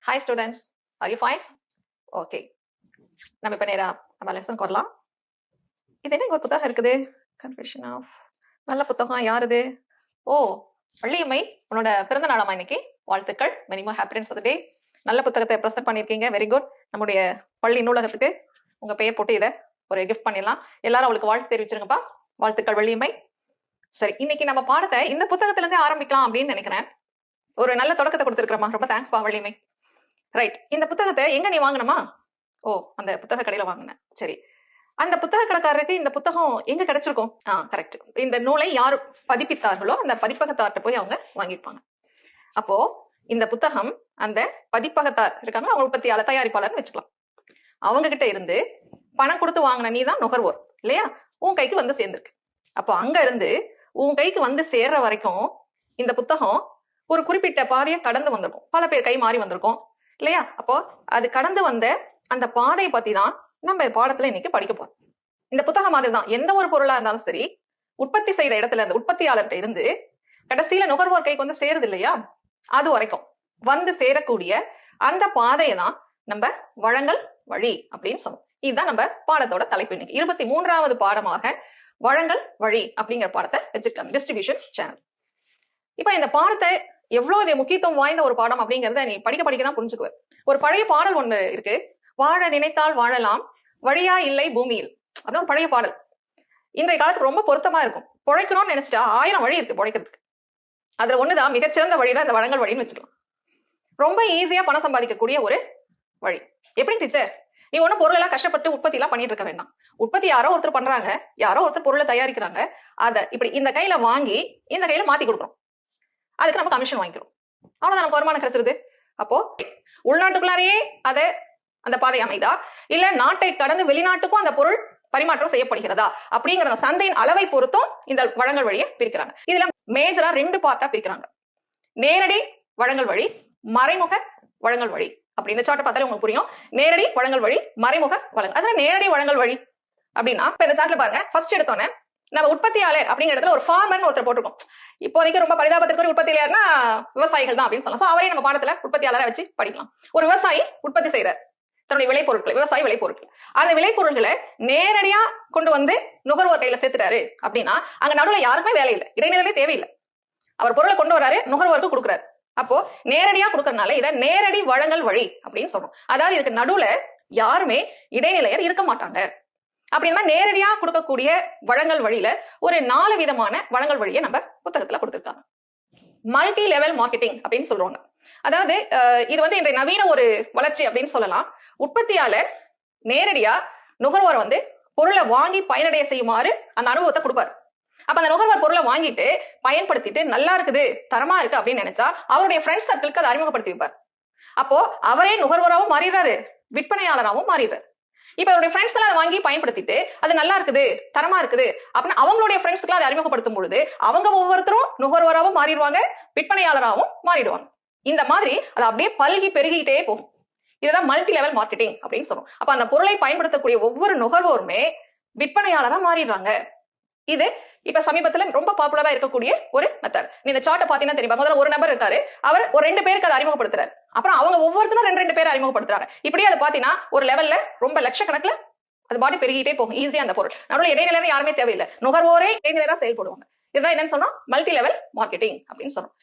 Hi students, are you fine? Okay. நம்ம இப்ப நேரா நம்ம லெசன் வரலாம். இது என்ன ஒரு புத்தகம் இருக்குது? கன்ஃபெஷன் ஆஃப் நல்ல புத்தகம் யாருது? ஓ, வள்ளியம்மை உன்னோட பிறந்த நாளாமா இன்னைக்கு. வாழ்த்துக்கள். Many more happiness of the day. நல்ல புத்தகத்தை பிரசன்ட் பண்ணிருக்கீங்க. Very good. நம்முடைய பள்ளி நூலகத்துக்கு உங்க பெயர் போட்டு இதை ஒரு கிஃப்ட் பண்ணிடலாம். எல்லாரும் அவளுக்கு வாழ்த்து தெரிவிச்சிருங்கப்பா. வாழ்த்துக்கள் வள்ளியம்மை. சரி, இன்னைக்கு நம்ம பாடத்தை இந்த புத்தகத்துல இருந்தே ஆரம்பிக்கலாம் அப்படின்னு நினைக்கிறேன். ஒரு நல்ல தொடக்கத்தை கொடுத்துருக்கிறோமா? ரொம்ப தேங்க்ஸ் பா வள்ளியம்மை. ரைட், இந்த புத்தகத்தை எங்க நீ வாங்கினமா? ஓ, அந்த புத்தக கடையில வாங்கினேன். சரி, அந்த புத்தக கடைக்காரருக்கு இந்த புத்தகம் எங்க கிடைச்சிருக்கும்? கரெக்ட். இந்த நூலை யார் பதிப்பித்தார்களோ அந்த பதிப்பகத்தார்ட்ட போய் அவங்க வாங்கியிருப்பாங்க. அப்போ இந்த புத்தகம் அந்த பதிப்பகத்தார் இருக்காங்க, அவங்க உற்பத்தியாளர் தயாரிப்பாளர்னு வச்சுக்கலாம். அவங்க கிட்ட இருந்து பணம் கொடுத்து வாங்கின நீ தான் நுகர்வோர் இல்லையா? உன் கைக்கு வந்து சேர்ந்திருக்கு. அப்போ அங்க இருந்து உன் கைக்கு வந்து சேர்ற வரைக்கும் இந்த புத்தகம் ஒரு குறிப்பிட்ட பாதையை கடந்து வந்திருக்கும். பல பேர் கை மாறி வந்திருக்கும் இல்லையா? அப்போ அது கடந்து வந்த அந்த பாதையை பத்தி தான் நம்ம பாடத்துல இன்னைக்கு படிக்க போறோம். இந்த புத்தகம் மாதிரி தான் எந்த ஒரு பொருளா இருந்தாலும் சரி, உற்பத்தி செய்யற இடத்துல அந்த உற்பத்தியாளர்கிட்ட இருந்து கடைசியில நுகர்வோர் கைக்கு வந்து சேருது இல்லையா? அது வரைக்கும் வந்து சேரக்கூடிய அந்த பாதையை தான் நம்ம வழங்கல் வழி அப்படின்னு சொல்லுவோம். இதுதான் நம்ம பாடத்தோட தலைப்பு. இன்னைக்கு 23வது பாடமாக வழங்கல் வழி அப்படிங்கிற பாடத்தை வச்சிருக்காங்க, டிஸ்ட்ரிபியூஷன் சேனல். இப்ப இந்த பாடத்தை எவ்வளவு முக்கியத்துவம் வாய்ந்த ஒரு பாடம் அப்படிங்கறத நீ படிக்க தான் புரிஞ்சுக்குவ. ஒரு பழைய பாடல் ஒண்ணு இருக்கு, வாழ நினைத்தால் வாழலாம், வழியா இல்லை பூமியில் அப்படின்னு ஒரு பழைய பாடல். இன்றைய காலத்துக்கு ரொம்ப பொருத்தமா இருக்கும். பொழைக்கணும்னு நினைச்சிட்டா 1000 வழி இருக்கு பொழைக்கிறதுக்கு. அதுல ஒண்ணுதான் மிகச்சிறந்த வழிதான் இந்த வழங்கல் வழின்னு வச்சுக்கலாம். ரொம்ப ஈஸியா பணம் சம்பாதிக்கக்கூடிய ஒரு வழி. எப்படி டீச்சர்? நீ ஒன்னும் பொருள் எல்லாம் கஷ்டப்பட்டு உற்பத்தி எல்லாம் பண்ணிட்டு இருக்க வேண்டாம். உற்பத்தி யாரோ ஒருத்தர் பண்றாங்க, யாரோ ஒருத்தர் பொருளை தயாரிக்கிறாங்க, அதை இப்படி இந்த கையில வாங்கி இந்த கையில மாத்தி கொடுக்குறோம். அதுக்கு நம்ம கமிஷன் வாங்கிக்கிறோம். அவ்வளவுதான் நமக்கு வருமானம் கிடைச்சிருது. அப்போ உள்நாட்டுக்குள்ளாரையே அதை அந்த பாதை அமைதா, இல்ல நாட்டை கடந்து வெளிநாட்டுக்கும் அந்த பொருள் பரிமாற்றம் செய்யப்படுகிறதா அப்படிங்கிற சந்தையின் அளவை பொறுத்தும் இந்த வழங்கல் வழியை பிரிக்கிறாங்க. இதுல மேஜரா 2 பார்ட்டா பிரிக்கிறாங்க. நேரடி வழங்கல் வழி, மறைமுக வழங்கல் வழி. அப்படி இந்த சார்ட்டை பார்த்தாலே உங்களுக்கு புரியும். நேரடி வழங்கல் வழி, மறைமுக வழங்கல். அதான் நேரடி வழங்கல் வழி அப்படின்னா இப்ப இந்த சார்ட்ல பாருங்க, ஃபர்ஸ்ட் எடுத்தோன்னே நம்ம உற்பத்தியாளர் அப்படிங்கிற இடத்துல ஒரு ஃபார்மர்னு ஒருத்தர் போட்டிருக்கோம். இப்போதைக்கு ரொம்ப பரிதாபத்திற்கு உற்பத்தியாளர்னா விவசாயிகள் தான் அப்படின்னு சொல்லலாம். அவரே நம்ம பாடத்துல உற்பத்தியாளரை வச்சு படிக்கலாம். ஒரு விவசாயி உற்பத்தி செய்யறார் தன்னுடைய விளைபொருட்களை, விவசாய விளைபொருட்கள். அந்த விளைபொருட்களை நேரடியா கொண்டு வந்து நுகர்வோர் கையில சேர்த்துட்டாரு அப்படின்னா அங்க நடுவுல யாருக்குமே வேலை இல்லை, இடைநிலை தேவையில்லை. அவர் பொருளை கொண்டு வராரு, நுகர்வோருக்கு கொடுக்குறாரு. அப்போ நேரடியா கொடுக்கறதுனால இதை நேரடி வழங்கல் வழி அப்படின்னு சொல்றோம். அதாவது இதுக்கு நடுவுல யாருமே இடைநிலையர் இருக்க மாட்டாங்க. அப்படின்னா நேரடியா கொடுக்கக்கூடிய வழங்கல் வழியில ஒரு 4 விதமான வழங்கல் வழியை நம்ம புத்தகத்துல கொடுத்திருக்காங்க. மல்டி லெவல் மார்க்கெட்டிங் அப்படின்னு சொல்லுவாங்க. அதாவது இது வந்து இன்றைய நவீன ஒரு வளர்ச்சி அப்படின்னு சொல்லலாம். உற்பத்தியாளர் நேரடியா நுகர்வோரை வந்து பொருளை வாங்கி பயனடைய செய்யுமாறு அந்த அனுபவத்தை கொடுப்பாரு. அப்ப அந்த நுகர்வோர் பொருளை வாங்கிட்டு பயன்படுத்திட்டு நல்லா இருக்குது, தரமா இருக்கு அப்படின்னு நினைச்சா அவருடைய ஃப்ரெண்ட்ஸ் சர்க்கிளுக்கு அதை அறிமுகப்படுத்தி வைப்பார். அப்போ அவரே நுகர்வோராவும் மாறிடுறாரு, விற்பனையாளராகவும் மாறிடுறாரு. இப்ப அவருடைய ஃப்ரெண்ட்ஸ் எல்லாம் அதை வாங்கி பயன்படுத்திட்டு அது நல்லா இருக்குது, தரமா இருக்குது அப்படின்னு அவங்களுடைய ஃப்ரெண்ட்ஸ்க்கு அதை அறிமுகப்படுத்தும் பொழுது அவங்க ஒவ்வொருத்தரும் நுகர்வோராகவும் மாறிடுவாங்க, விற்பனையாளராகவும் மாறிடுவாங்க. இந்த மாதிரி அது அப்படியே பல்கி பெருகிட்டே போகும். இதுதான் மல்டி லெவல் மார்க்கெட்டிங் அப்படின்னு சொல்றோம். அப்ப அந்த பொருளை பயன்படுத்தக்கூடிய ஒவ்வொரு நுகர்வோருமே விற்பனையாளரா மாறிடுறாங்க. இது இப்ப சமீபத்துல ரொம்ப பாப்புலரா இருக்கக்கூடிய ஒரு மெத்தட். நீ இந்த சார்ட்டை பாத்தீங்கன்னா தெரியும். முதல்ல ஒரு நபர் இருக்காரு, அவர் ஒரு 2 பேருக்கு அதை அறிமுகப்படுத்துறாரு. அப்புறம் அவங்க ஒவ்வொருத்தரும் 2 பேரை அறிமுகப்படுத்துறாங்க. இப்படியே அதை பாத்தீங்கன்னா ஒரு லெவல்ல ரொம்ப லட்சக்கணக்கில் அது பாடி பெருகிட்டே போகும். ஈஸியா அந்த பொருள் நடுவில் இடைநிலை யாருமே தேவையில்லை, நுகர்வோரே இடைநிலையா செயல்படுவாங்க. இதுதான் என்னன்னு சொன்னா மல்டி லெவல் மார்க்கெட்டிங் அப்படின்னு சொல்றோம்.